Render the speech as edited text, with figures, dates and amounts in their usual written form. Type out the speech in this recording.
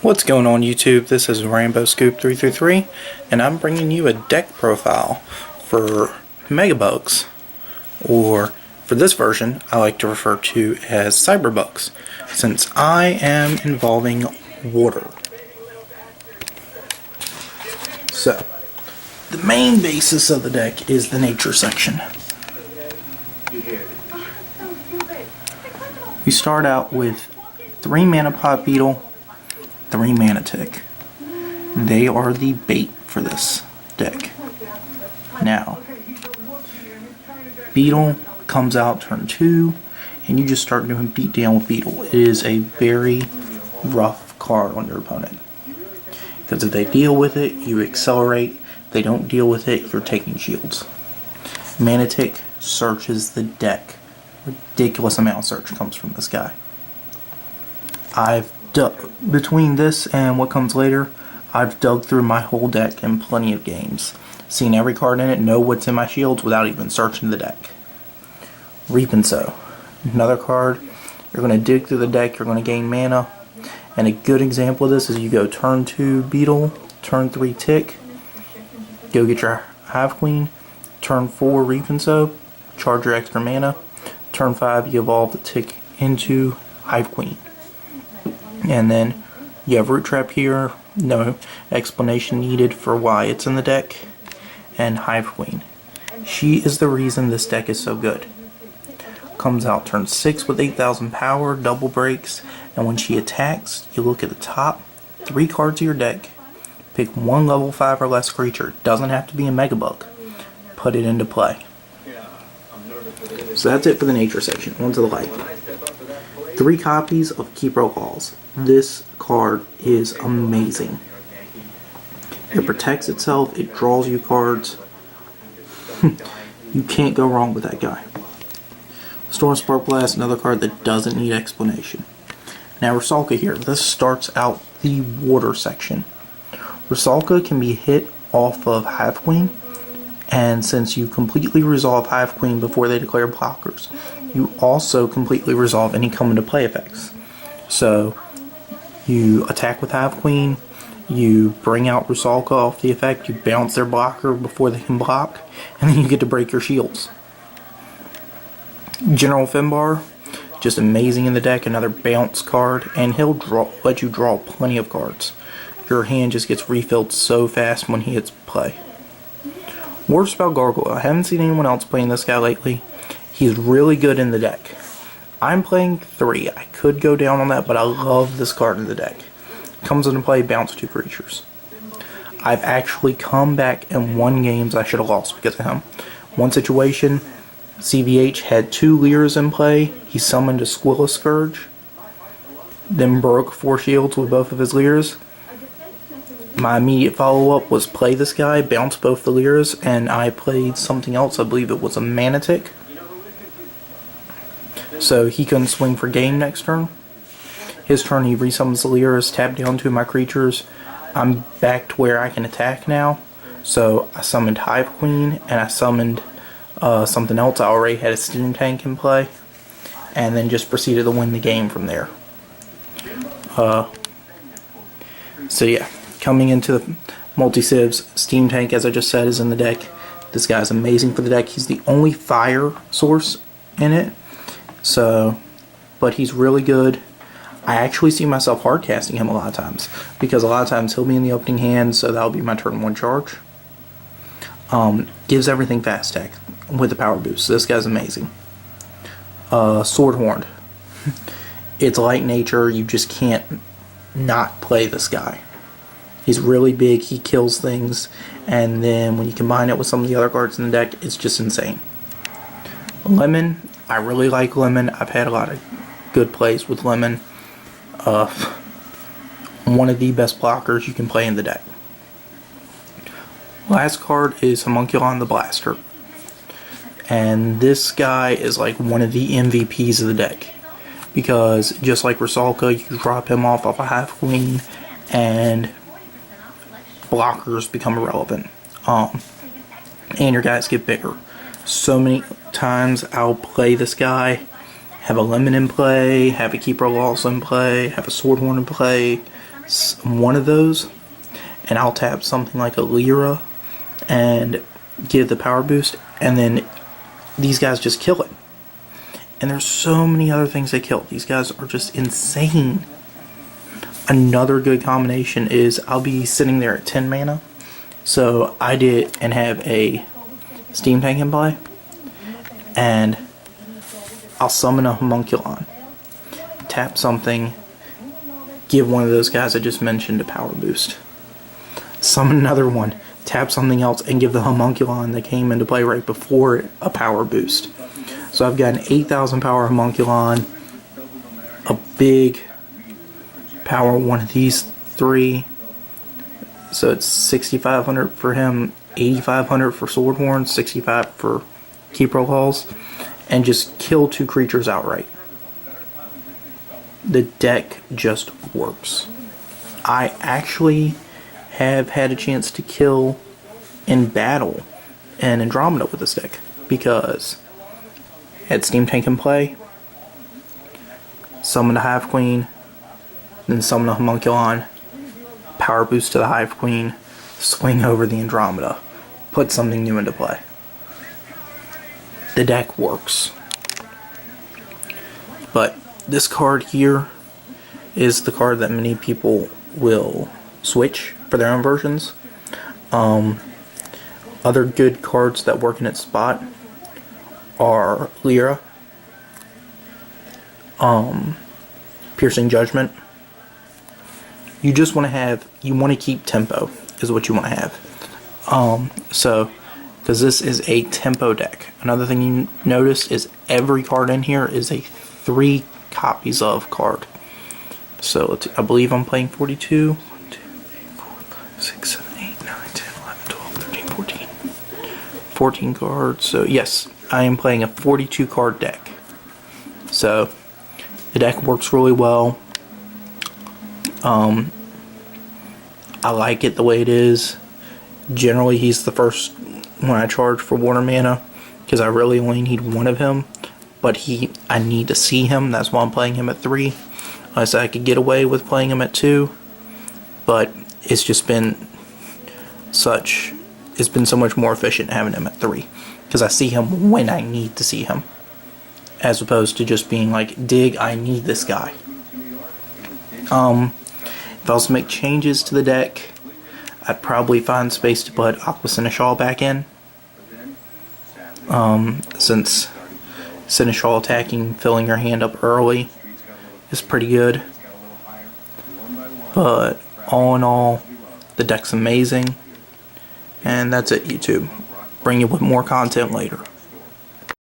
What's going on YouTube? This is Rainbow Scoop 333 and I'm bringing you a deck profile for Megabugs, or for this version I like to refer to as Cyberbugs, since I am involving water. So, the main basis of the deck is the nature section. We start out with 3 mana pot beetle, 3 mana tick. They are the bait for this deck. Now, beetle comes out turn 2, and you just start doing beat down with beetle. It is a very rough card on your opponent, because if they deal with it, you accelerate. If they don't deal with it, you're taking shields. Mana tick searches the deck. Ridiculous amount of search comes from this guy. Between this and what comes later, I've dug through my whole deck in plenty of games, seen every card in it, know what's in my shields without even searching the deck. Reap and Sow, another card. You're going to dig through the deck, you're going to gain mana, and a good example of this is you go turn 2 beetle, turn 3 tick, go get your Hive Queen, turn 4 Reap and Sow, charge your extra mana, turn 5 you evolve the tick into Hive Queen. And then you have Root Trap here, no explanation needed for why it's in the deck, and Hive Queen. She is the reason this deck is so good. Comes out turn 6 with 8,000 power, double breaks, and when she attacks, you look at the top 3 cards of your deck, pick one level 5 or less creature, doesn't have to be a Megabug, put it into play. So that's it for the nature section. On to the light. 3 copies of Keep Row Calls. This card is amazing. It protects itself, it draws you cards. You can't go wrong with that guy. Storm Spark Blast, another card that doesn't need explanation. Now Rusalka here, this starts out the water section. Rusalka can be hit off of Hive Queen, and since you completely resolve Hive Queen before they declare blockers, you also completely resolve any come into play effects. So, you attack with Hive Queen, you bring out Rusalka off the effect, you bounce their blocker before they can block, and then you get to break your shields. General Finbar, just amazing in the deck, another bounce card, and he'll let you draw plenty of cards. Your hand just gets refilled so fast when he hits play. Warspell Gargoyle, I haven't seen anyone else playing this guy lately. He's really good in the deck. I'm playing 3. I could go down on that, but I love this card in the deck. Comes into play, bounce 2 creatures. I've actually come back and won games I should have lost because of him. One situation, CVH had 2 Lyras in play. He summoned a Squilla Scourge, then broke 4 shields with both of his Lyras. My immediate follow-up was play this guy, bounce both the Lyras, and I played something else. I believe it was a Mana Tick. So he couldn't swing for game next turn. His turn, he resummons the Lyras, tap down 2 of my creatures. I'm back to where I can attack now. So I summoned Hive Queen, and I summoned something else. I already had a Steam Tank in play, and then just proceeded to win the game from there. So yeah, coming into the multi-civs, Steam Tank, as I just said, is in the deck. This guy's amazing for the deck. He's the only fire source in it. So, but he's really good. I actually see myself hard casting him a lot of times, because a lot of times he'll be in the opening hand, so that'll be my turn 1 charge. Gives everything fast tech with the power boost. This guy's amazing. Swordhorn. It's light nature, you just can't not play this guy. He's really big, he kills things, and then when you combine it with some of the other cards in the deck, it's just insane. Lemon, I really like Lemon. I've had a lot of good plays with Lemon. One of the best blockers you can play in the deck. Last card is Homunculon the Blaster. And this guy is like one of the MVPs of the deck, because just like Rusalka, you can drop him off of a Hive Queen and blockers become irrelevant. And your guys get bigger. So many times I'll play this guy, have a Lemon in play, have a Keeper Loss in play, have a Swordhorn in play, one of those, and I'll tap something like a Lyra and give the power boost, and then these guys just kill it. And there's so many other things they kill. These guys are just insane. Another good combination is I'll be sitting there at 10 mana. So I did and have a Steam Tank in play. And I'll summon a Homunculon. Tap something. Give one of those guys I just mentioned a power boost. Summon another one. Tap something else and give the Homunculon that came into play right before it a power boost. So I've got an 8,000 power Homunculon, a big power one of these three, so it's 6,500 for him, 8,500 for Swordhorn, 65 for Keeper Halls, and just kill 2 creatures outright. The deck just works. I actually have had a chance to kill in battle an Andromeda with this deck, because had Steam Tank in play, summon the Hive Queen, then summon a Homunculon, power boost to the Hive Queen, swing over the Andromeda, put something new into play. The deck works. But this card here is the card that many people will switch for their own versions. Other good cards that work in its spot are Lyra, Piercing Judgment. You just want to keep tempo is what you want to have. Because this is a tempo deck. Another thing you notice is every card in here is a 3 copies of card. So I believe I'm playing 42. 1, 2, 3, 4, 5, 6, 7, 8, 9, 10, 11, 12, 13, 14. 14 cards. So yes, I am playing a 42 card deck. So the deck works really well. I like it the way it is. Generally, he's the first one I charge for water mana, because I really only need one of him. But I need to see him. That's why I'm playing him at 3. Unless I could get away with playing him at 2. But it's just been so much more efficient having him at 3. Because I see him when I need to see him. As opposed to just being like, dig, I need this guy. If I was to make changes to the deck, I'd probably find space to put Aqua Seneschal back in. Since Seneschal attacking, filling your hand up early is pretty good. But all in all, the deck's amazing. And that's it, YouTube. Bring you with more content later.